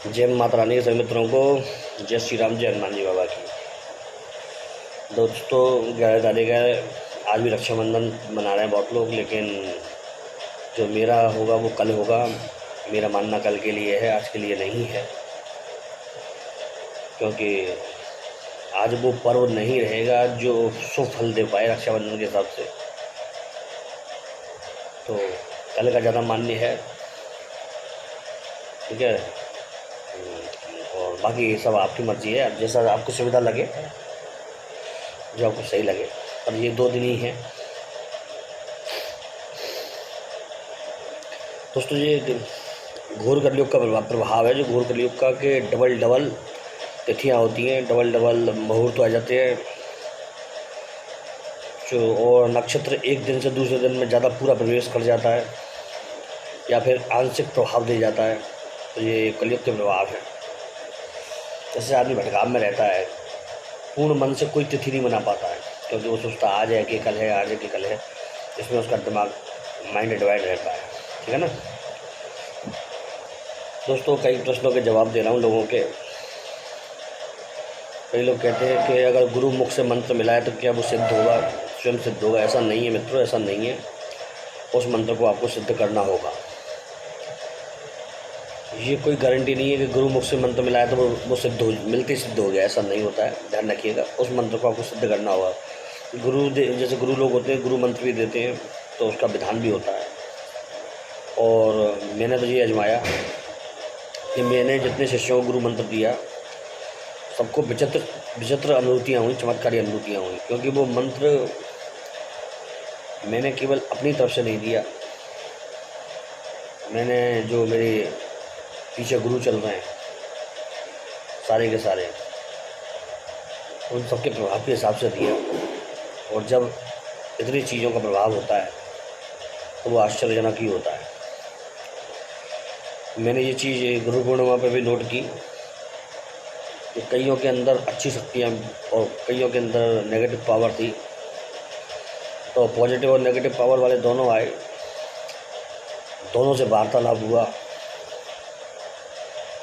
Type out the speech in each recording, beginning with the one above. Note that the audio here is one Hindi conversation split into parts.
जय माता रानी के सभी मित्रों को जय श्री राम, जय हनुमान जी बाबा की। दोस्तों 11 तारीख है, आज भी रक्षाबंधन मना रहे हैं बहुत लोग, लेकिन जो मेरा होगा वो कल होगा। मेरा मानना कल के लिए है, आज के लिए नहीं है, क्योंकि आज वो पर्व नहीं रहेगा जो शुभ फल दे पाए रक्षाबंधन के हिसाब से। तो कल का ज़्यादा मान्य है, ठीक है। और बाकी सब आपकी मर्ज़ी है, जैसा आपको सुविधा लगे, जो आपको सही लगे। पर ये 2 दिन ही हैं दोस्तों। ये घोर कलयुग का प्रभाव है, जो घोर कलयुग का के डबल तिथियाँ होती हैं, डबल मुहूर्त आ जाते हैं जो, और नक्षत्र एक दिन से दूसरे दिन में ज़्यादा पूरा प्रवेश कर जाता है या फिर आंशिक प्रभाव दे जाता है। तो ये कलयुग के प्रभाव है। जैसे आदमी भटकाव में रहता है, पूर्ण मन से कोई तिथि नहीं मना पाता है, क्योंकि वो सोचता आज है कि कल है, आज है कि कल है। इसमें उसका दिमाग माइंड डिवाइड रहता है, ठीक है ना दोस्तों। कई प्रश्नों के जवाब दे रहा हूँ लोगों के। कई लोग कहते हैं कि अगर गुरु मुख से मंत्र मिला है तो क्या वो सिद्ध होगा, स्वयं सिद्ध होगा। ऐसा नहीं है मित्रों, ऐसा नहीं है। उस मंत्र को आपको सिद्ध करना होगा। ये कोई गारंटी नहीं है कि गुरु मुख से मंत्र मिला है तो वो सिद्ध हो, मिलते सिद्ध हो गया। ऐसा नहीं होता है, ध्यान रखिएगा। उस मंत्र को आपको सिद्ध करना होगा। जैसे गुरु लोग होते हैं, गुरु मंत्र भी देते हैं, तो उसका विधान भी होता है। और मैंने तो ये आजमाया कि मैंने जितने शिष्यों को गुरु मंत्र दिया, सबको विचित्र अनुभूतियाँ हुई, चमत्कारी अनुभूतियाँ हुई। क्योंकि वो मंत्र मैंने केवल अपनी तरफ से नहीं दिया, मैंने जो मेरे पीछे गुरु चल रहे हैं सारे के सारे, उन सबके प्रभाव के हिसाब से दिया। और जब इतनी चीज़ों का प्रभाव होता है तो वो आश्चर्यजनक ही होता है। मैंने ये चीज़ गुरु पूर्णिमा पर भी नोट की कि कईयों के अंदर अच्छी शक्तियाँ और कईयों के अंदर नेगेटिव पावर थी। तो पॉजिटिव और नेगेटिव पावर वाले दोनों आए, दोनों से वार्तालाप हुआ।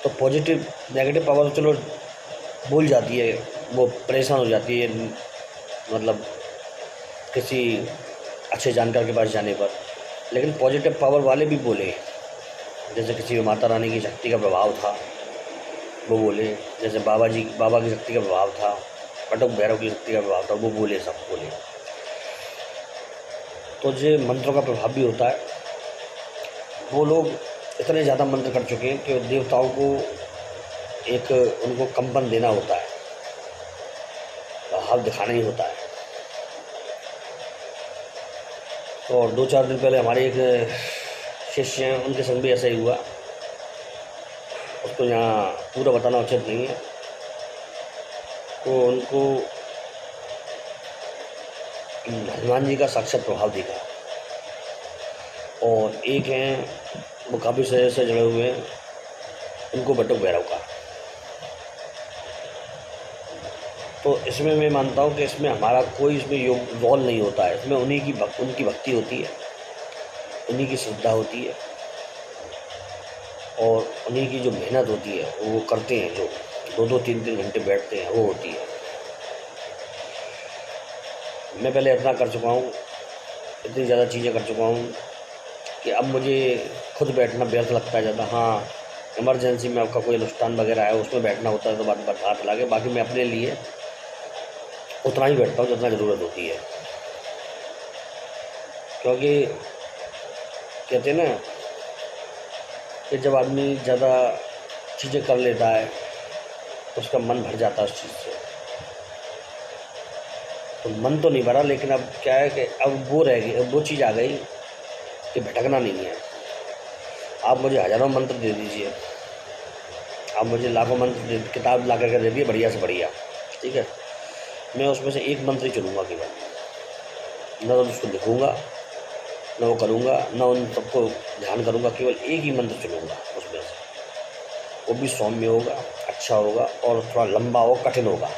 तो पॉजिटिव नेगेटिव पावर तो चलो भूल जाती है, वो परेशान हो जाती है, मतलब किसी अच्छे जानकार के पास जाने पर। लेकिन पॉजिटिव पावर वाले भी बोले, जैसे किसी में माता रानी की शक्ति का प्रभाव था वो बोले, जैसे बाबा की शक्ति का प्रभाव था, बटुक भैरव की शक्ति का प्रभाव था, वो बोले, सब बोले। तो जो मंत्रों का प्रभाव भी होता है, वो लोग इतने ज़्यादा मंत्र कर चुके हैं कि देवताओं को एक उनको कंपन देना होता है, प्रभाव दिखाना ही होता है। तो और 2-4 दिन पहले हमारे एक शिष्य हैं, उनके संग भी ऐसा ही हुआ। उसको यहाँ पूरा बताना उचित नहीं है। तो उनको हनुमान जी का साक्षात प्रभाव दिखा। और एक हैं, वो काफ़ी शरीर से जुड़े हुए हैं, उनको बटुक भैरव का। तो इसमें मैं मानता हूँ कि इसमें हमारा कोई इसमें रोल नहीं होता है। इसमें उनकी भक्ति होती है, उन्हीं की श्रद्धा होती है, और उन्हीं की जो मेहनत होती है वो करते हैं, जो 2-2, 3-3 घंटे बैठते हैं, वो होती है। मैं पहले इतना कर चुका हूँ, इतनी ज़्यादा चीज़ें कर चुका हूँ कि अब मुझे खुद बैठना व्यर्थ लगता है ज़्यादा। हाँ, इमरजेंसी में आपका कोई अनुष्ठान वगैरह है, उसमें बैठना होता है तो बात हाथ लगे। बाकी मैं अपने लिए उतना ही बैठता हूँ जितना ज़रूरत होती है। क्योंकि कहते हैं ना कि जब आदमी ज़्यादा चीज़ें कर लेता है तो उसका मन भर जाता है उस चीज़ से। तो मन तो नहीं भरा, लेकिन अब क्या है कि अब वो रह गई, अब वो चीज़ आ गई कि भटकना नहीं है। आप मुझे हज़ारों मंत्र दे दीजिए, आप मुझे लाखों मंत्र किताब ला करके दे दिए, बढ़िया से बढ़िया, ठीक है। मैं उसमें से एक मंत्र ही चुनूँगा केवल, न तो उसको लिखूँगा, न वो करूँगा, न उन सबको ध्यान करूँगा। केवल एक ही मंत्र चुनूँगा उसमें से, वो भी सौम्य होगा, अच्छा होगा और थोड़ा लंबा हो, कठिन होगा।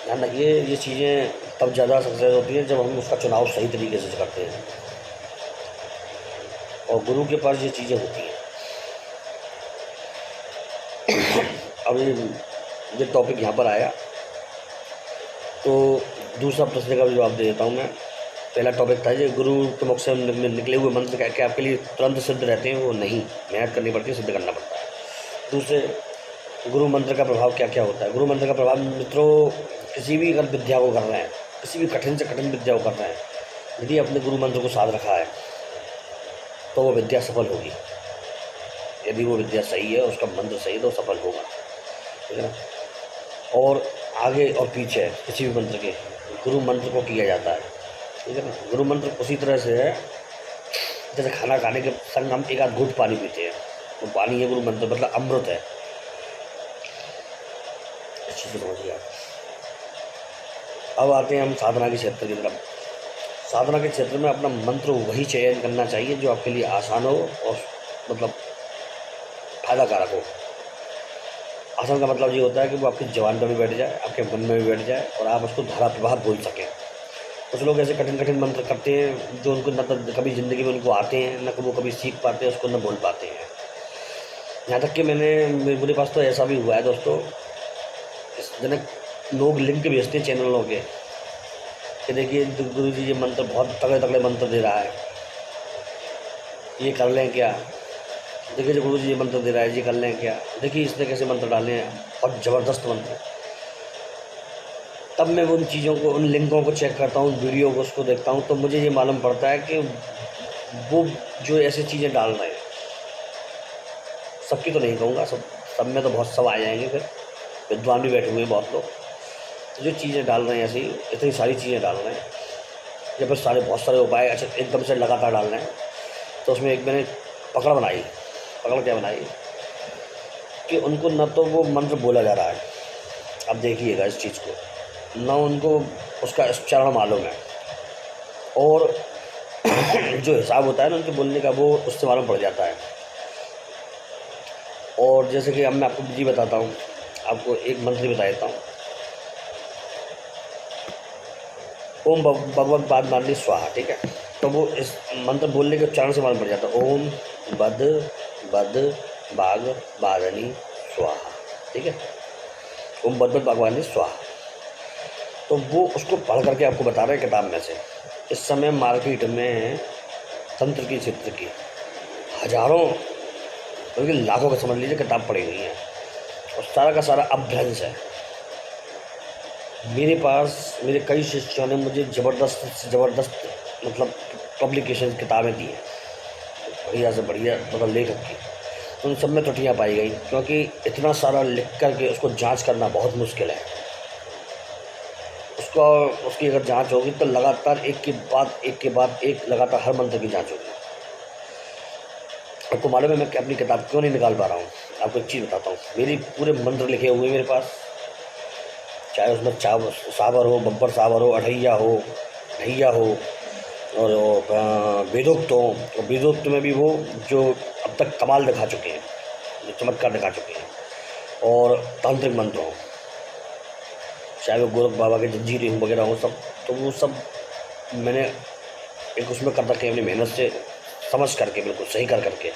ध्यान रखिए, ये चीज़ें तब ज़्यादा सक्सेस होती है जब हम उसका चुनाव सही तरीके से करते हैं, और गुरु के पास ये चीज़ें होती हैं। अब ये टॉपिक यहाँ पर आया तो दूसरा प्रश्न का भी जवाब दे देता हूँ मैं। पहला टॉपिक था जो गुरु के मुख से निकले हुए मंत्र क्या आपके लिए तुरंत सिद्ध रहते हैं, वो नहीं, मेहनत करनी पड़ती है, सिद्ध करना पड़ता है। दूसरे, गुरु मंत्र का प्रभाव क्या क्या होता है। गुरु मंत्र का प्रभाव मित्रों, किसी भी अगर विद्या को कर रहे हैं, किसी भी कठिन से कठिन विद्या को कर रहे हैं, यदि अपने गुरु मंत्र को साध रखा है तो वो विद्या सफल होगी। यदि वो विद्या सही है, उसका मंत्र सही है तो सफल होगा, ठीक है ना। और आगे और पीछे किसी भी मंत्र के गुरु मंत्र को किया जाता है, ठीक है ना। गुरु मंत्र उसी तरह से है जैसे खाना खाने के संग हम एक आध घूंट पानी पीते हैं, तो पानी है गुरु मंत्र, मतलब अमृत है। अच्छी से समझिए आप। अब आते हैं हम साधना के क्षेत्र की तरफ। साधना के क्षेत्र में अपना मंत्र वही चयन करना चाहिए जो आपके लिए आसान हो और मतलब फायदाकारक हो। आसान का मतलब ये होता है कि वो आपकी जबान पर भी बैठ जाए, आपके मन में भी बैठ जाए और आप उसको धारा प्रवाह बोल सकें। कुछ लोग ऐसे कठिन कठिन मंत्र करते हैं जो उनको न तो कभी ज़िंदगी में उनको आते हैं, न वो कभी सीख पाते हैं, उसको न बोल पाते हैं। यहाँ तक कि मेरे पास तो ऐसा भी हुआ है दोस्तों, जनक लोग लिंक भेजते हैं चैनलों के कि देखिए गुरु जी ये मंत्र बहुत तगड़े तगड़े मंत्र दे रहा है, ये कर लें क्या। देखिए जो गुरु जी ये मंत्र दे रहा है, ये कर लें क्या। देखिए इसने कैसे मंत्र डाले हैं, बहुत ज़बरदस्त मंत्र। तब मैं उन चीज़ों को, उन लिंकों को चेक करता हूँ, वीडियो को उसको देखता हूँ, तो मुझे ये मालूम पड़ता है कि वो जो ऐसी चीज़ें डाल रहे हैं, सबकी तो नहीं कहूँगा, सब में तो बहुत सब आ जाएंगे, फिर विद्वान भी बैठे हुए हैं बहुत लोग, तो जो चीज़ें डाल रहे हैं ऐसी इतनी सारी चीज़ें डाल रहे हैं या फिर बहुत सारे उपाय अच्छा एकदम से लगातार डाल रहे हैं। तो उसमें एक मैंने पकड़ क्या बनाई कि उनको न तो वो मंत्र बोला जा रहा है, अब देखिएगा इस चीज़ को, न उनको उसका उच्चारण मालूम है, और जो हिसाब होता है ना उनके बोलने का वो उससे मालूम पड़ जाता है। और जैसे कि अब मैं आपको जी बताता हूँ, आपको एक मंत्र बता देता हूँ। ओम भगवत बाद मारनी स्वाहा, ठीक है। तो वो इस मंत्र बोलने के उच्चारण से मालूम पड़ जाता है, ओम बद बद बाग बादनी स्वाहा, ठीक है। ओम बद बद बागवानी स्वाहा। तो वो उसको पढ़ करके आपको बता रहे हैं किताब में से। इस समय मार्केट में तंत्र की क्षेत्र की हजारों बल्कि लाखों का समझ लीजिए किताब पड़ी हुई है और सारा का सारा अभ्रंश है। मेरे पास मेरे कई शिष्यों ने मुझे ज़बरदस्त मतलब पब्लिकेशन किताबें दी हैं, बढ़िया से बढ़िया मतलब लेखक की। उन सब में त्रुटियाँ पाई गई, क्योंकि इतना सारा लिख करके उसको जांच करना बहुत मुश्किल है। उसकी अगर जांच होगी तो लगातार एक के बाद एक लगातार हर मंत्र की जांच होगी। आपको मालूम है मैं अपनी किताब क्यों नहीं निकाल पा रहा हूँ? आपको एक चीज़ बताता हूँ। मेरी पूरे मंत्र लिखे हुए मेरे पास, चाहे उसमें साबर हो, बब्बर साबर हो, अढ़ैया हो, ढैया हो और वेदोक्त हो। और वेदोक्त में भी वो जो अब तक कमाल दिखा चुके हैं, जो चमत्कार दिखा चुके हैं, और तांत्रिक मंत्र हो, चाहे वो गोरख बाबा के जंजीरें वगैरह हो, सब तो वो सब मैंने एक उसमें कर रखे अपनी मेहनत से, समझ करके बिल्कुल सही करके,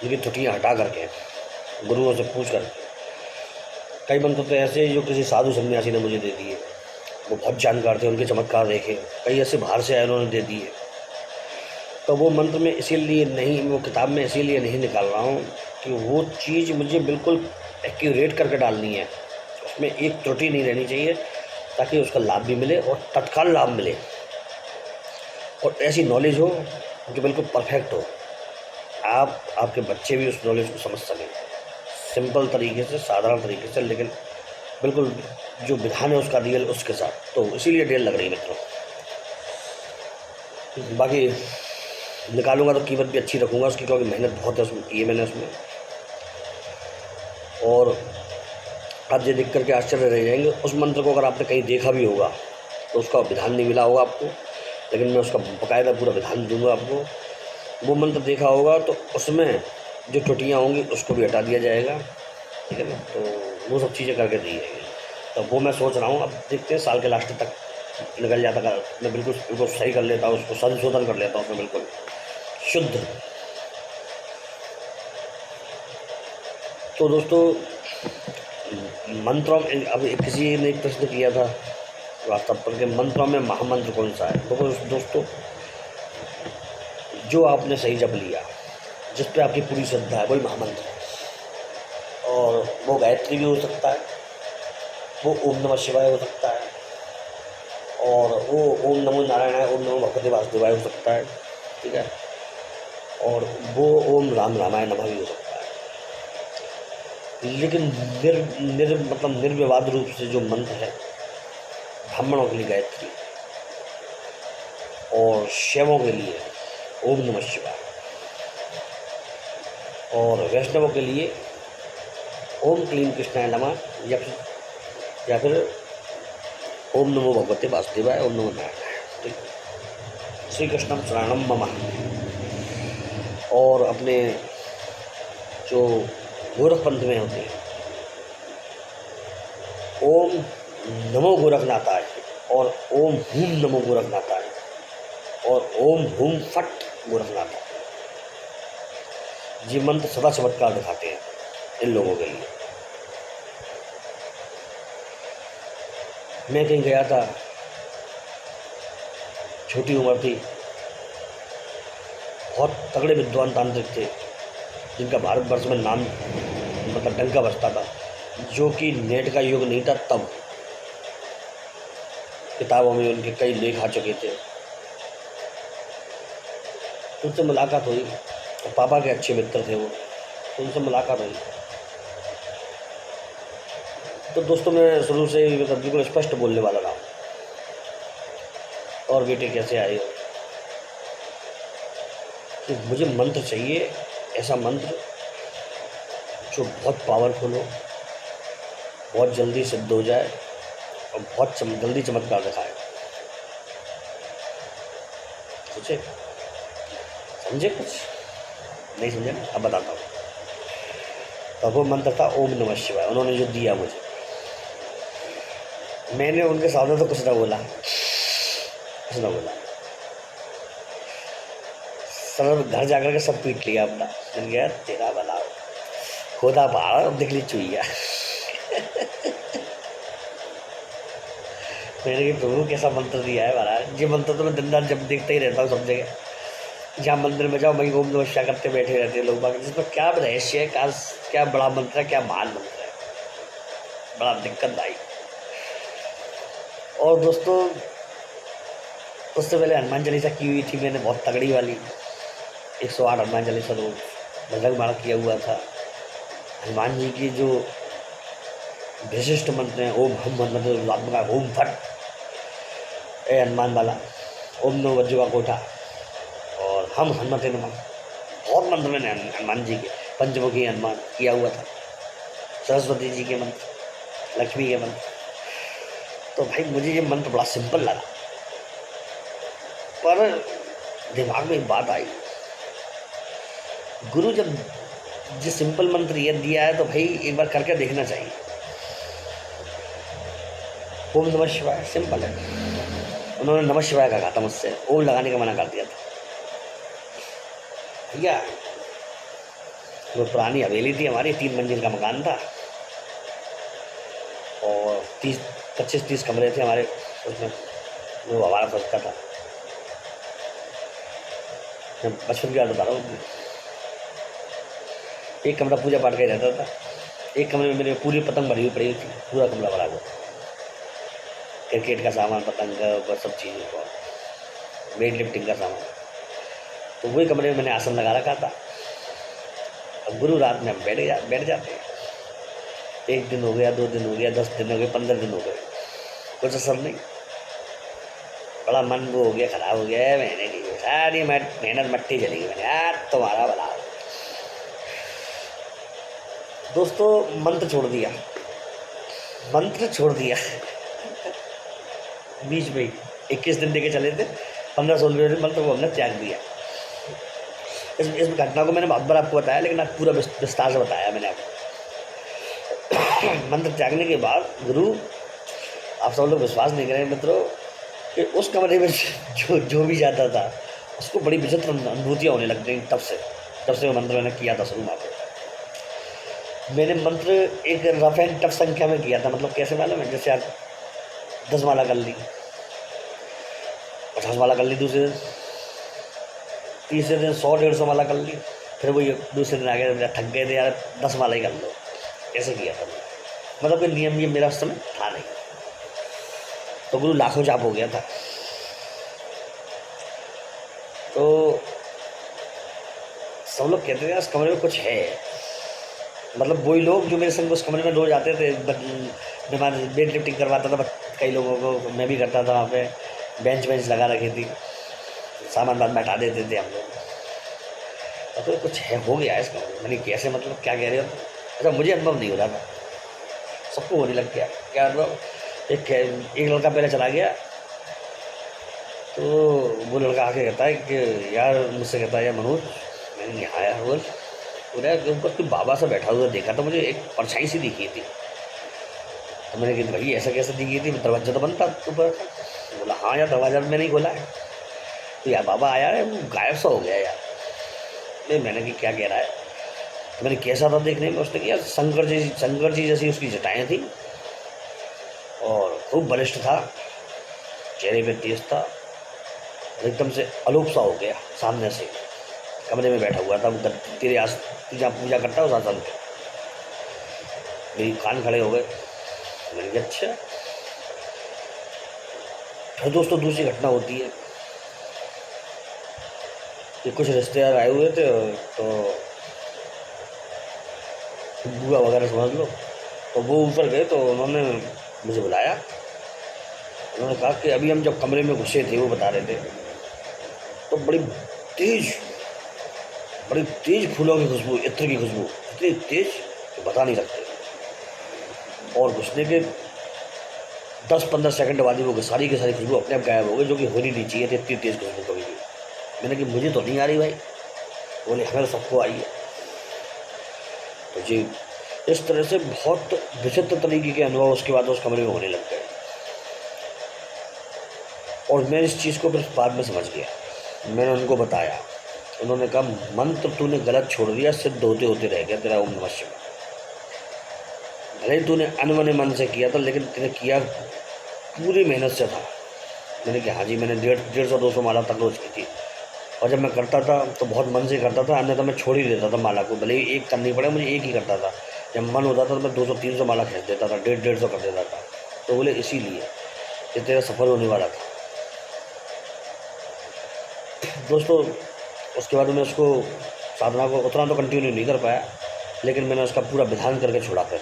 उनकी त्रुटियाँ हटा करके, गुरुओं से पूछ कर। कई मंत्र तो ऐसे जो किसी साधु सन्यासी ने मुझे दे दिए, वो बहुत जानकार थे, उनके चमत्कार देखे। कई ऐसे बाहर से आए उन्होंने दे दिए। तो वो मंत्र में इसीलिए नहीं, वो किताब में इसीलिए नहीं निकाल रहा हूँ कि वो चीज़ मुझे बिल्कुल एक्यूरेट करके डालनी है, उसमें एक त्रुटि नहीं रहनी चाहिए, ताकि उसका लाभ भी मिले और तत्काल लाभ मिले, और ऐसी नॉलेज हो जो बिल्कुल परफेक्ट हो, आपके बच्चे भी उस नॉलेज को समझ सकें सिंपल तरीके से, साधारण तरीके से, लेकिन बिल्कुल जो विधान है उसका रियल उसके साथ। तो इसीलिए डेल लग रही है मित्रों। बाकी निकालूंगा तो कीमत भी अच्छी रखूँगा उसकी, क्योंकि मेहनत बहुत है उसमें की है मैंने उसमें। और आप ये देख करके आश्चर्य रह जाएंगे, उस मंत्र को अगर आपने कहीं देखा भी होगा तो उसका विधान नहीं मिला होगा आपको, लेकिन मैं उसका बाकायदा पूरा विधान दूंगा आपको। वो मंत्र देखा होगा तो उसमें जो त्रुटियाँ होंगी उसको भी हटा दिया जाएगा, ठीक है ना। तो वो सब चीज़ें करके दी जाएंगी। तो वो मैं सोच रहा हूँ, अब देखते हैं साल के लास्ट तक निकल जाता का मैं बिल्कुल सही कर लेता हूँ, उसको संशोधन कर लेता हूँ उसमें बिल्कुल शुद्ध। तो दोस्तों मंत्रों में अब किसी ने एक प्रश्न किया था व्हाट्सएप पर कि मंत्रों में महामंत्र कौन सा है। तो दोस्तों, जो आपने सही जप लिया, जिस पे आपकी पूरी श्रद्धा है, वही महामंत्र है। और वो गायत्री भी हो सकता है, वो ओम नमः शिवाय हो सकता है, और वो ओम नमो नारायणाय, ओम नमो भगवते वासुदेवाय हो सकता है, ठीक है। और वो ओम राम रामाय नमः भी हो सकता है। लेकिन मतलब निर्विवाद रूप से जो मंत्र है, ब्राह्मणों के लिए गायत्री और शैवों के लिए ओम नमः शिवाय, और वैष्णवों के लिए ओम क्लीं कृष्णाय नमः, या फिर ओम नमो भगवते वासुदेवाय, ओम नमो नारायणाय। ठीक, श्री कृष्णम शरणम मम। और अपने जो गोरखपंथ में होते हैं, ओम नमो गोरखनाथाय, और ओम हूम नमो गोरखनाथाय, और ओम हूम फट गोरखनाथाय। ये मंत्र सदा चमत्कार दिखाते हैं इन लोगों के लिए। मैं कहीं गया था, छोटी उम्र थी, बहुत तगड़े विद्वान तांत्रिक थे जिनका भारतवर्ष में नाम मतलब डंका बजता था, जो कि नेट का युग नहीं था तब। किताबों में उनके कई लेख आ चुके थे। उनसे मुलाकात हुई, पापा के अच्छे मित्र थे वो, तो उनसे मुलाकात हुई। तो दोस्तों, मैं शुरू से ही मतलब बिल्कुल स्पष्ट बोलने वाला था, और बेटे कैसे आए हो, कि मुझे मंत्र चाहिए, ऐसा मंत्र जो बहुत पावरफुल हो, बहुत जल्दी सिद्ध हो जाए, और बहुत जल्दी चमत्कार दिखाए। सोचे, समझे? कुछ नहीं समझे ना? अब बताता हूँ। तो वो मंत्र था ओम नमः शिवाय। उन्होंने जो दिया मुझे, मैंने उनके सामने तो कुछ ना बोला, सब घर जाकर के सब पीट लिया अपना। मैंने कहा तेरा भला हो, खोदा पहाड़ और दिखली चुईया। मैंने कहा प्रभु कैसा मंत्र दिया है महाराज, ये मंत्र तो मैं दिन रात जब देखता ही रहता हूँ सब जगह। जहाँ मंदिर में जाओ वहीं ओम नमः शिवाय करते बैठे रहते हैं लोग बाकी। जिसमें क्या रहस्य है, क्या बड़ा मंत्र है, क्या महान मंत्र है, बड़ा दिक्कत आई। और दोस्तों, उससे पहले हनुमान चालीसा की हुई थी मैंने, बहुत तगड़ी वाली 108 हनुमान चालीसा रोज भजन माला किया हुआ था। हनुमान जी की जो विशिष्ट मंत्र हैं, ओम हम मतलब ओम फट ए हनुमान वाला, ओम नो वज्र का कोठा, और हम हनुमते नमः, बहुत मंत्र मैंने हनुमान जी के, पंचमुखी हनुमान किया हुआ था, सरस्वती जी के मंत्र, लक्ष्मी के मंत्र। तो भाई मुझे ये मंत्र बड़ा सिंपल लगा, पर दिमाग में एक बात आई, गुरु जब जो सिंपल मंत्र ये दिया है तो भाई एक बार करके देखना चाहिए। ओम नमः शिवाय सिंपल है, उन्होंने नमः शिवाय का कहा था मुझसे, ओम लगाने का मना कर दिया था। भैया वो पुरानी हवेली थी हमारी, 3 मंजिल का मकान था, और 25-30 कमरे थे हमारे उसमें, वो हमारा फर्ज का था। मैं बचपन की बात बता रहा हूँ। एक कमरा पूजा पाठ का ही रहता था, एक कमरे में मेरे पूरी पतंग भरी हुई पड़ी हुई थी, पूरा कमरा भरा हुआ, क्रिकेट का सामान, पतंग, सब चीज़ें, वेट लिफ्टिंग का सामान। तो वही कमरे में मैंने आसन लगा रखा था। अब गुरु रात में हम बैठ जाते हैं। 1 दिन हो गया, 2 दिन हो गया, 10 दिन हो गए, 15 दिन हो गए, कुछ असर नहीं। बड़ा मन वो हो गया, खराब हो गया, मैंने की सारी मेहनत मट्टी चली गई। मैंने यार तुम्हारा भला। दोस्तों, मंत्र छोड़ दिया बीच में ही 21 दिन देके चले थे, 15-16 दिन मंत्र को हमने त्याग दिया। इस घटना को मैंने बहुत बार आपको बताया, लेकिन आप पूरा विस्तार से बताया मैंने आपको। मंत्र त्यागने के बाद गुरु, आप सब लोग विश्वास नहीं करें मित्रों, कि उस कमरे में जो भी जाता था उसको बड़ी विचित्र अनुभूतियाँ होने लग गई। तब से वो मंत्र मैंने किया था शुरू में। मैंने मंत्र एक रफ एंड टफ संख्या में किया था, मतलब कैसे मालूम है, जैसे आप 10 माला कर ली, 50 माला कर ली, दूसरे दिन, तीसरे दिन 100-150 माला कर ली, फिर वही दूसरे दिन आ गया, थक गए थे यार 10 माला ही कर लो, ऐसे किया था। मतलब कि नियम ये मेरा उस समय था नहीं, तो गुरु लाखों जाप हो गया था। तो सब लोग कहते थे इस कमरे में कुछ है, मतलब वही लोग जो मेरे संग उस कमरे में रोज आते थे, मैं वेट लिफ्टिंग करवाता था कई लोगों को, मैं भी करता था। वहाँ पे बेंच लगा रखी थी, सामान बाद में हटा देते थे हम लोग। तो कुछ है, हो गया है इसका, मैंने कैसे, मतलब क्या कह रहे हो? अच्छा, मुझे अनुभव नहीं हो रहा था, सबको होने लग गया। क्या अनुभव? एक लड़का पहले चला गया, तो वो लड़का आके कहता है कि यार, मुझसे कहता है यार मनोज, मैंने यहाँ आया बोल, पूरा के ऊपर कोई बाबा सा बैठा हुआ देखा, तो मुझे एक परछाई सी दिखी थी। तो मैंने कहा भाई ऐसा कैसे दिखी थी, दरवाजा तो बंद था ऊपर का। बोला हाँ यार, दरवाजा मैंने ही खोला है। तो यार बाबा आया है, वो गायब सा हो गया यार। मैंने कि क्या कह रहा है? तो मैंने कैसा था देखने में? उसने किया शंकर जी जैसी उसकी जटाएँ थी, और खूब बलिष्ठ था, चेहरे पे तेज था, एकदम से अलोप सा हो गया सामने से। कमरे में बैठा हुआ था, तेरे आस जहाँ पूजा करता है उस आसन पे। मेरी कान खड़े हो गए। मैंने कहा अच्छा। फिर दोस्तों दूसरी घटना होती है कि कुछ रिश्तेदार आए हुए थे, तो बुआ वगैरह समझ लो, तो वो ऊपर गए, तो उन्होंने मुझे बुलाया। उन्होंने कहा कि अभी हम जब कमरे में घुसे थे, वो बता रहे थे, तो बड़ी तेज फूलों की खुशबू, इत्र की खुशबू, इतनी तेज कि बता नहीं सकते। और घुसने के 10-15 सेकंड बाद ही वो सारी की सारी खुशबू अपने आप गायब हो गई, जो कि होनी नहीं चाहिए थी इतनी तेज खुशबू कभी भी। मैंने कि मुझे तो नहीं आ रही भाई। बोले हमें सबको आई है। तो जी, इस तरह से बहुत विचित्र तरीके के अनुभव उसके बाद उस कमरे में होने लग गए, और मैं इस चीज़ को फिर बाद में समझ गया। मैंने उनको बताया, उन्होंने कहा मंत्र तूने गलत छोड़ दिया, सिद्ध होते होते रह गया तेरा ओम नमः शिवाय। भले ही तूने अनमने मन से किया था, लेकिन तूने किया पूरी मेहनत से था। मैंने कहा हाँ जी, मैंने 150-200 माला तक रोज की थी, और जब मैं करता था तो बहुत मन से करता था, अन्यथा मैं छोड़ ही देता था माला को, भले ही एक करनी पड़े, मुझे एक ही करता था। जब मन होता था तो मैं 200-300 माला खींच देता था, 150-150 कर देता था। तो बोले इसीलिए कि तेरा सफल होने वाला था। दोस्तों उसके बाद में उसको साधना को उतना तो कंटिन्यू नहीं कर पाया, लेकिन मैंने उसका पूरा विधान करके छोड़ा। फिर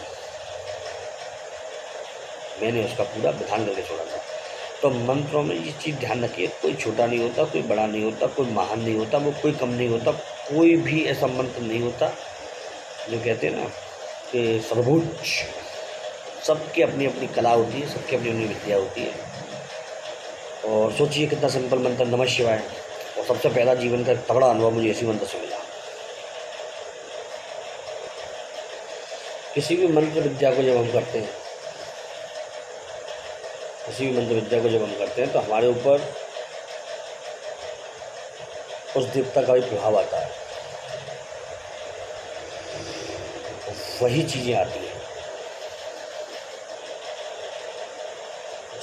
मैंने उसका पूरा विधान करके छोड़ा था। तो मंत्रों में ये चीज़ ध्यान रखिए, कोई छोटा नहीं होता, कोई बड़ा नहीं होता, कोई महान नहीं होता, वो कोई कम नहीं होता, कोई भी ऐसा मंत्र नहीं होता जो कहते हैं ना कि सर्वोच्च। सबकी अपनी अपनी कला होती है, सबकी अपनी अपनी विद्या होती है। और सोचिए कितना सिंपल मंत्र नमः शिवाय, और सबसे पहला जीवन का तगड़ा अनुभव मुझे इसी मंत्र से मिला। किसी भी मंत्र विद्या को जब हम करते हैं, किसी भी मंत्र विद्या को जब हम करते हैं, तो हमारे ऊपर उस देवता का भी प्रभाव आता है, वही चीज़ें आती हैं।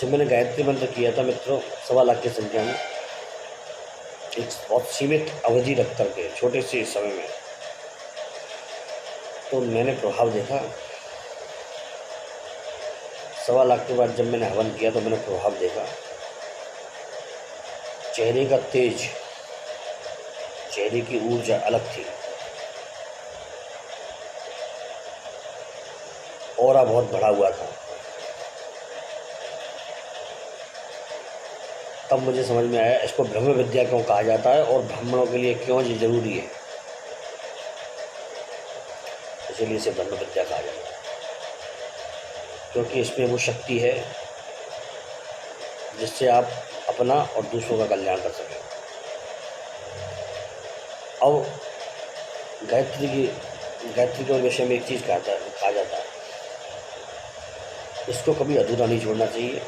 जब मैंने गायत्री मंत्र किया था मित्रों, 1.25 लाख की संख्या में, एक बहुत सीमित अवधि रख करके छोटे से समय में, तो मैंने प्रभाव देखा। 1.25 लाख के बाद जब मैंने हवन किया तो मैंने प्रभाव देखा। चेहरे का तेज, चेहरे की ऊर्जा अलग थी, ऑरा बहुत बढ़ा हुआ था। तब मुझे समझ में आया इसको ब्रह्म विद्या क्यों कहा जाता है, और ब्राह्मणों के लिए क्यों ये जरूरी है, इसीलिए इसे ब्रह्म विद्या कहा जाता है, क्योंकि इसमें वो शक्ति है जिससे आप अपना और दूसरों का कल्याण कर सकें। अब गायत्री के विषय में एक चीज़ कहा जाता है, इसको कभी अधूरा नहीं छोड़ना चाहिए,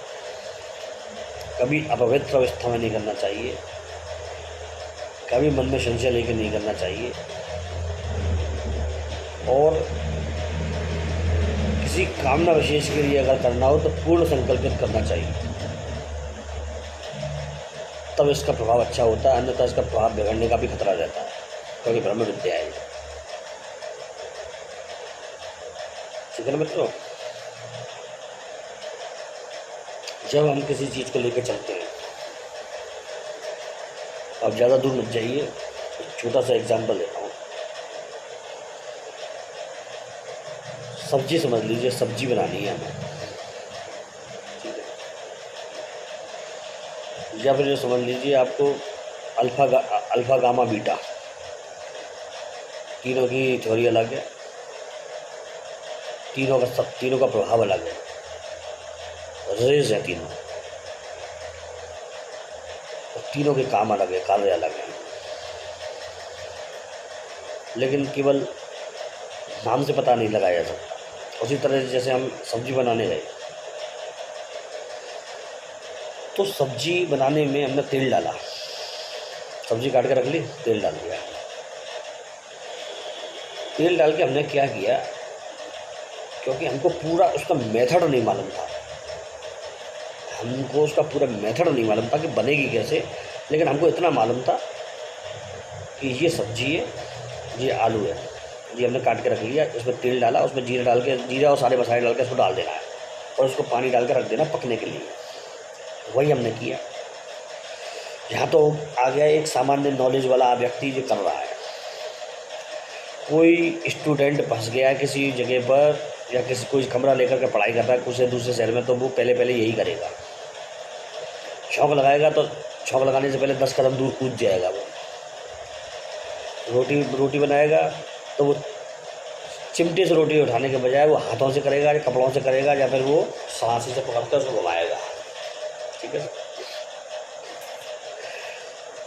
कभी अपवित्र अवस्था में नहीं करना चाहिए, कभी मन में संशय लेकर नहीं करना चाहिए, और किसी कामना विशेष के लिए अगर करना हो तो पूर्ण संकल्पित करना चाहिए, तब इसका प्रभाव अच्छा होता है, अन्यथा इसका प्रभाव बिगड़ने का भी खतरा रहता है, क्योंकि ब्रह्म विद्या है। ठीक है ना मित्रों, जब हम किसी चीज़ को लेकर चलते हैं, अब ज़्यादा दूर मत जाइए, छोटा सा एग्जाम्पल देता हूँ। सब्जी समझ लीजिए, सब्जी बनानी है हमें, ठीक है, या फिर ये समझ लीजिए आपको अल्फा गामा बीटा तीनों की थ्योरी अलग है, तीनों का प्रभाव अलग है, रेज है तीनों, और तीनों के काम अलग है, कार्य अलग है, लेकिन केवल नाम से पता नहीं लगाया जा सकता। उसी तरह जैसे हम सब्जी बनाने गए, तो सब्जी बनाने में हमने तेल डाला, सब्जी काट के रख ली, तेल डाल दिया, तेल डाल के हमने क्या किया, क्योंकि हमको पूरा उसका मेथड नहीं मालूम था, हमको उसका पूरा मेथड नहीं मालूम था कि बनेगी कैसे, लेकिन हमको इतना मालूम था कि ये सब्जी है, ये आलू है, ये हमने काट के रख लिया, इसमें तेल डाला, उसमें जीरा डाल के, जीरा और सारे मसाले डाल के उसको डाल देना है, और उसको पानी डाल के रख देना पकने के लिए। वही हमने किया। यहाँ तो आ गया एक सामान्य नॉलेज वाला व्यक्ति जो कर रहा है। कोई स्टूडेंट फंस गया किसी जगह पर, या किसी कोई कमरा लेकर के पढ़ाई कर रहा है कुछ दूसरे शहर में, तो वो पहले यही करेगा, शौक लगाएगा, तो शौक लगाने से पहले 10 कदम दूर कूद जाएगा। वो रोटी बनाएगा तो वो चिमटे से रोटी उठाने के बजाय वो हाथों से करेगा, या कपड़ों से करेगा, या फिर वो सांसी से पकड़कर उसको घुमाएगा। ठीक है,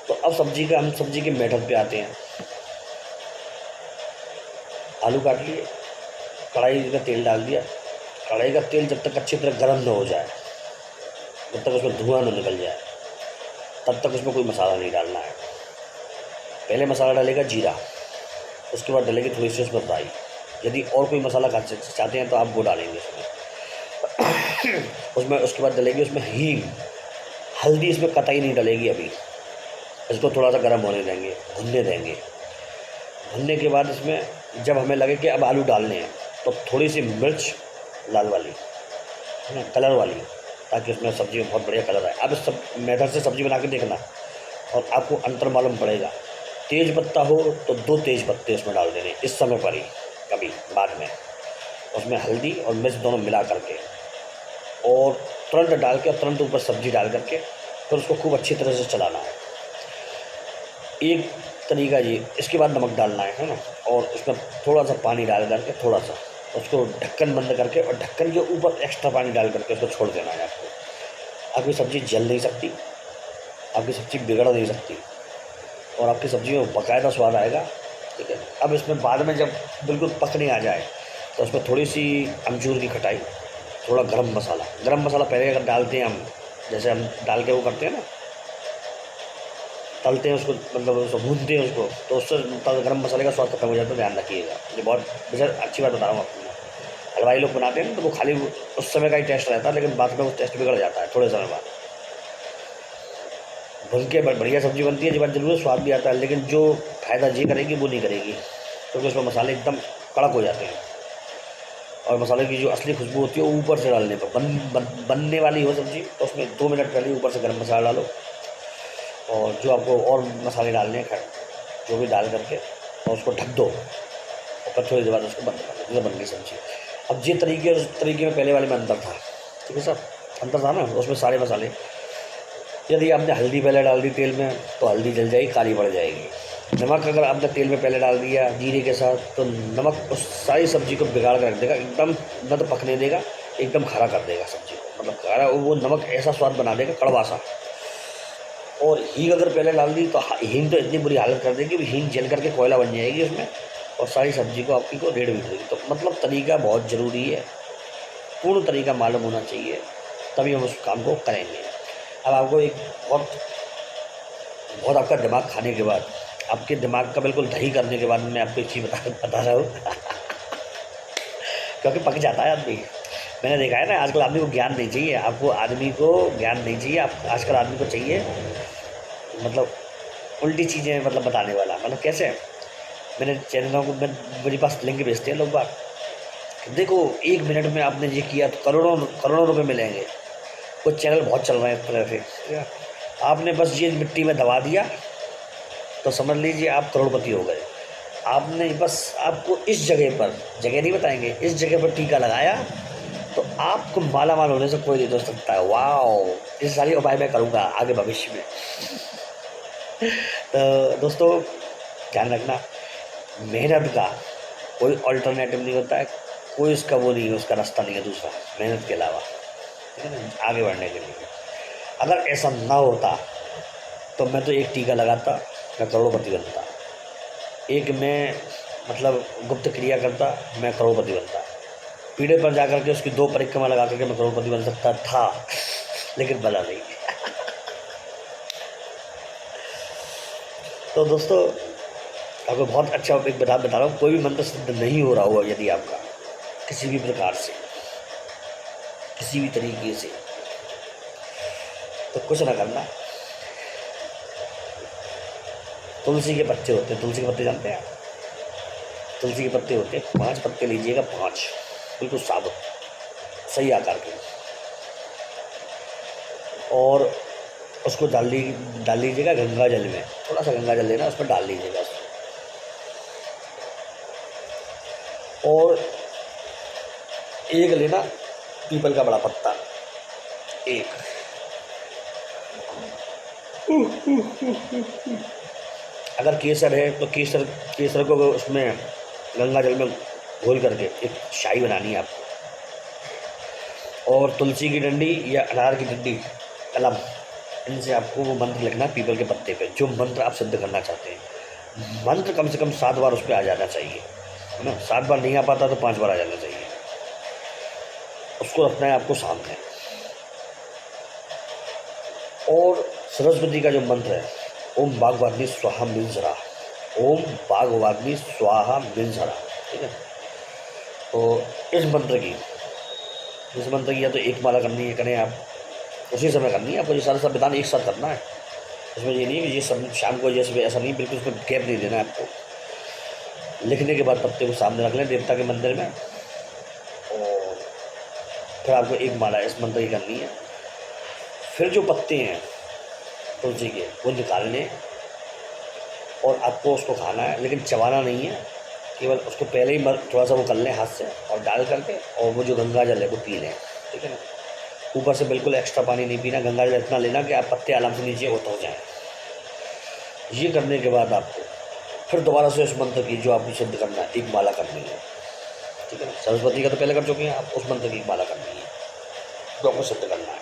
तो अब हम सब्जी के मेथड पे आते हैं। आलू काट लिए, कढ़ाई में तेल डाल दिया, कढ़ाई का तेल जब तक अच्छी तरह गर्म न हो जाए, जब तक उसमें धुआं न निकल जाए, तब तक उसमें कोई मसाला नहीं डालना है। पहले मसाला डालेगा जीरा, उसके बाद डालेगी थोड़ी सी उसमें राई, यदि और कोई मसाला चाहते हैं तो आप वो डालेंगे उसमें उसके बाद डालेगी उसमें हींग, हल्दी इसमें कतई नहीं डलेगी। अभी इसको थोड़ा सा गर्म होने देंगे, भुनने देंगे। भुनने के बाद इसमें जब हमें लगे कि अब आलू डालने हैं, तो थोड़ी सी मिर्च लाल वाली, है ना, कलर वाली, ताकि उसमें सब्ज़ी में बहुत बढ़िया कलर आए। अब इस सब मेथड से सब्ज़ी बना के देखना और आपको अंतर मालूम पड़ेगा। तेज पत्ता हो तो 2 तेज पत्ते उसमें डाल देने इस समय पर ही, कभी बाद में उसमें हल्दी और मिर्च दोनों मिला करके, और तुरंत डाल के, तुरंत ऊपर सब्ज़ी डाल करके, फिर उसको खूब अच्छी तरह से चलाना है। एक तरीका ये। इसके बाद नमक डालना है ना, और उसमें थोड़ा सा पानी डाल करके, थोड़ा सा उसको ढक्कन बंद करके, और ढक्कन के ऊपर एक्स्ट्रा पानी डाल करके उसको छोड़ देना है आपको। आपकी सब्ज़ी जल नहीं सकती, आपकी सब्ज़ी बिगड़ नहीं सकती, और आपकी सब्ज़ी में बाकायदा स्वाद आएगा। ठीक है, अब इसमें बाद में जब बिल्कुल पकने आ जाए, तो उसमें थोड़ी सी अमचूर की खटाई, थोड़ा गरम मसाला पहले अगर डालते हैं हम, जैसे हम डाल के वो करते हैं ना, तलते हैं उसको, मतलब उसको भूनते हैं उसको, तो उससे गरम मसाले का स्वाद खत्म हो जाता है। ध्यान रखिएगा, ये बहुत बेशक अच्छी बात बता रहा हूँ आपको। हलवाई लोग बनाते हैं ना, तो वो खाली उस समय का ही टेस्ट रहता है, लेकिन बाद में वो टेस्ट बिगड़ जाता है थोड़े समय बाद। भून के बढ़िया सब्ज़ी बनती है, जब जरूर स्वाद भी आता है, लेकिन जो फ़ायदा ये करेगी वो नहीं करेगी, क्योंकि उसमें मसाले एकदम कड़क हो जाते हैं, और मसाले की जो असली खुशबू होती है वो ऊपर से डालने पर बनने वाली हो सब्ज़ी, तो उसमें 2 मिनट पहले ऊपर से गर्म मसाला डालो, और जो आपको और मसाले डालने हैं जो भी डाल करके, और उसको ढक दो, और फिर थोड़ी देर बाद उसको बंद कर दो, बन गई सब्ज़ी। अब ये तरीके में पहले वाले में अंतर था। ठीक है सर, अंतर था ना, उसमें सारे मसाले, यदि आपने हल्दी पहले डाल दी तेल में, तो हल्दी जल जाएगी, काली पड़ जाएगी। नमक अगर आपने तेल में पहले डाल दिया जीरे के साथ, तो नमक उस सारी सब्ज़ी को बिगाड़ कर रख देगा, एकदम न तो पकने देगा, एकदम खारा कर देगा सब्ज़ी को, मतलब खारा, वो नमक ऐसा स्वाद बना देगा कड़वा सा। और हींग अगर पहले डाल दी, तो हींग तो इतनी बुरी हालत कर देगी, हींग जल करके कोयला बन जाएगी उसमें, और सारी सब्ज़ी को आपकी को रेड भी देगी। तो मतलब तरीका बहुत ज़रूरी है, पूर्ण तरीका मालूम होना चाहिए, तभी हम उस काम को करेंगे। अब आपको एक बहुत आपका दिमाग खाने के बाद, आपके दिमाग का बिल्कुल दही करने के बाद मैं आपको एक चीज़ बता रहा हूँ क्योंकि पक जाता है आदमी। मैंने देखा है ना, आजकल आदमी को ज्ञान नहीं चाहिए, आपको आदमी को ज्ञान नहीं चाहिए, आप आजकल आदमी को चाहिए मतलब उल्टी चीज़ें मतलब बताने वाला। मतलब कैसे, मैंने चैनलों को मेरे पास लिंक भेजते हैं लोग बात, देखो 1 मिनट में आपने ये किया तो करोड़ों करोड़ों रुपए मिलेंगे। कुछ चैनल बहुत चल रहे हैं इस तरह से, ठीक है? आपने बस ये मिट्टी में दबा दिया तो समझ लीजिए आप करोड़पति हो गए। आपने बस, आपको इस जगह पर, जगह नहीं बताएंगे, इस जगह पर टीका लगाया तो आपको माला माल होने से कोई नहीं रोक सकता है। वाह, इस सारी उपाय मैं करूँगा आगे भविष्य में। तो दोस्तों ध्यान रखना, मेहनत का कोई ऑल्टरनेटिव नहीं होता है, कोई उसका वो नहीं है, उसका रास्ता नहीं है दूसरा मेहनत के अलावा, ठीक है ना, आगे बढ़ने के लिए। अगर ऐसा ना होता तो मैं तो एक टीका लगाता, मैं करोड़पति बनता। एक मैं मतलब गुप्त क्रिया करता, मैं करोड़पति बनता। पीढ़े पर जाकर के उसकी 2 परिक्रमा लगा करके मैं करोड़पति बन सकता था, लेकिन बना नहीं। तो दोस्तों आपको बहुत अच्छा एक बता रहा हूँ, कोई भी मंत्र सिद्ध नहीं हो रहा होगा यदि आपका किसी भी प्रकार से, किसी भी तरीके से, तो कुछ ना करना। तुलसी के पत्ते होते हैं, तुलसी के पत्ते जानते हैं आप? तुलसी के पत्ते होते हैं, 5 पत्ते लीजिएगा, 5 बिल्कुल साबुत सही आकार के, और उसको डाल लीजिएगा गंगा जल में, थोड़ा सा गंगा जल लेना, उसमें डाल लीजिएगा उसको। और एक लेना पीपल का बड़ा पत्ता, एक, अगर केसर है तो केसर को उसमें गंगा जल में घोल करके एक शाही बनानी है आपको। और तुलसी की डंडी या अनार की डंडी, कलम, इनसे आपको वो मंत्र लिखना है पीपल के पत्ते पे, जो मंत्र आप सिद्ध करना चाहते हैं। मंत्र कम से कम 7 बार उस पर आ जाना चाहिए, है ना? 7 बार नहीं आ पाता तो 5 बार आ जाना चाहिए। उसको रखना है आपको सामने। और सरस्वती का जो मंत्र है, ओम बागवाग्नि स्वाहा मिंजरा, ओम बागवाग्नि स्वाहा मिंजरा, ठीक है? तो इस मंत्र की या तो एक माला करनी है, करें आप उसी समय करनी है, आपको ये सारा विधान एक साथ करना है। उसमें ये नहीं है कि ये सब शाम को जैसे, ऐसा नहीं, बिल्कुल उसमें गैप नहीं देना है आपको। लिखने के बाद पत्ते को सामने रख लें देवता के मंदिर में, और फिर आपको एक माला इस मंत्र की करनी है। फिर जो पत्ते हैं तुलसी के वो निकालने, और आपको उसको खाना है, लेकिन चबाना नहीं है, केवल उसको पहले ही थोड़ा सा वो कर लें हाथ से और डाल करके, और वो जो गंगा जल है वो पी लें, ठीक है ना? ऊपर से बिल्कुल एक्स्ट्रा पानी नहीं पीना, गंगा जल इतना लेना कि आप पत्ते आराम से नीचे उतर जाएँ। ये करने के बाद आपको फिर दोबारा से उस मंत्र की जो आपको सिद्ध करना है, एक माला करनी है, ठीक है ना? सरस्वती का तो पहले कर चुके हैं आप, उस मंत्र की एक माला करनी है जो आपको सिद्ध करना है।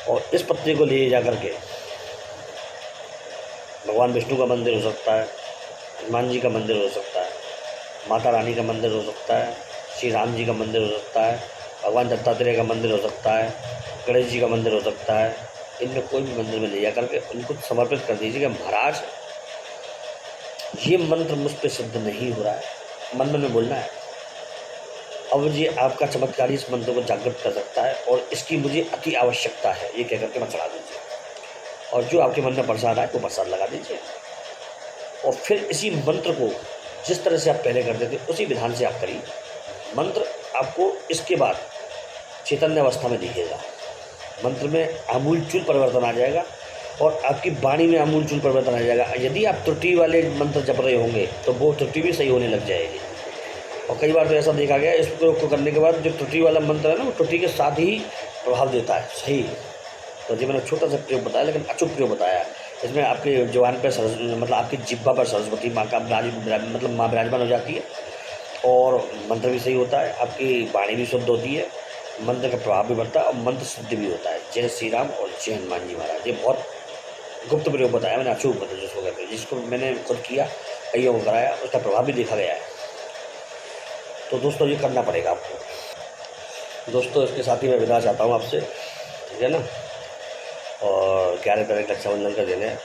और इस पत्ते को ले जा करके भगवान विष्णु का मंदिर हो सकता है, हनुमान जी का मंदिर हो सकता है, माता रानी का मंदिर हो सकता है, श्री राम जी का मंदिर हो सकता है, भगवान दत्तात्रेय का मंदिर हो सकता है, गणेश जी का मंदिर हो सकता है। इनमें कोई भी मंदिर में ले जा करके उनको समर्पित कर दीजिए कि महाराज ये मंत्र मुझ पर सिद्ध नहीं हो रहा है, मन में बोलना है, अब ये आपका चमत्कार इस मंत्र को जागृत कर सकता है और इसकी मुझे अति आवश्यकता है, ये कह करके मत चढ़ा दीजिए। और जो आपके मन में प्रसाद आए तो प्रसाद लगा दीजिए, और फिर इसी मंत्र को जिस तरह से आप पहले करते थे उसी विधान से आप करिए। मंत्र आपको इसके बाद चैतन्य अवस्था में दिखेगा, मंत्र में आमूलचूल परिवर्तन आ जाएगा और आपकी वाणी में आमूलचूल परिवर्तन आ जाएगा। यदि आप त्रुटि वाले मंत्र जप रहे होंगे तो वो त्रुटि भी सही होने लग जाएगी। और कई बार तो ऐसा देखा गया, इस प्रयोग को करने के बाद जो त्रुटि वाला मंत्र है ना, वो त्रुटि के साथ ही प्रभाव देता है, सही। तो जी मैंने छोटा सा प्रयोग बताया, लेकिन अचूक प्रयोग बताया। इसमें आपके जवान पर मतलब आपकी जिह्वा पर सरस्वती माँ का मतलब माँ विराजमान हो जाती है, और मंत्र भी सही होता है, आपकी वाणी भी शुद्ध होती है, मंत्र का प्रभाव भी बढ़ता है और मंत्र सिद्ध भी होता है। जय श्री राम और जय हनुमान जी महाराज। ये बहुत गुप्त प्रयोग बताया मैंने, अचूक बताया जिसको कहते हैं, जिसको मैंने खुद किया, कईयों को कराया, उसका प्रभाव भी देखा गया है। तो दोस्तों ये करना पड़ेगा आपको। दोस्तों इसके साथ ही मैं विदा चाहता हूँ आपसे, ठीक है ना? और 11 तारीख रक्षाबंधन का दिन है,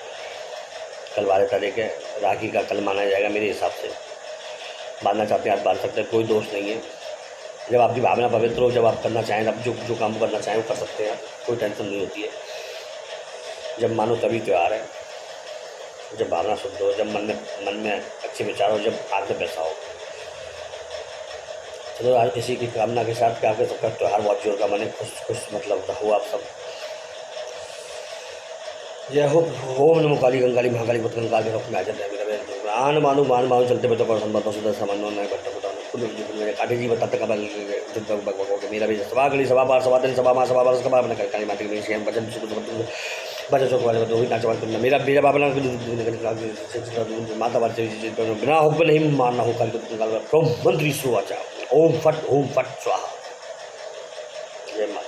कल 12 तारीख है, राखी का कल माना जाएगा मेरे हिसाब से। बांधना चाहते हैं आप बांध सकते हैं, कोई दोष नहीं है। जब आपकी भावना पवित्र हो, जब आप करना चाहें, अब जो जो काम करना चाहें वो कर सकते हैं, कोई टेंशन नहीं होती है। जब मानो तभी त्यौहार है, जब भावना शुद्ध हो, जब मन में अच्छे विचार हो, जब हाथ में पैसा हो। चलो आज इसी की कामना के साथ कि आपके सबका त्यौहार बहुत जोर का मने, खुश मतलब हो आप सब। जय हो। ओम नमो काली गंगाली महाकाली पुत्र कंकाल में रखना जब आन मानु चलते बच्चों पर संबंधों सुधर सामान्यों नए बट्टा बता कुल मेरे काटे जी बताते कबल मेरा भी सभा गली सभा पार सभा दिन सभा मां सभा पर सभा अपने काली माटी में शेम वचन सुख बच्चा चौक वाले तो ही नाच वाले मेरा मेरा बाबा माता वाले बिना हुक्म नहीं मानना हो काली कंकाल मंत्री सुवाचा ओम फट स्वाहा। जय माता।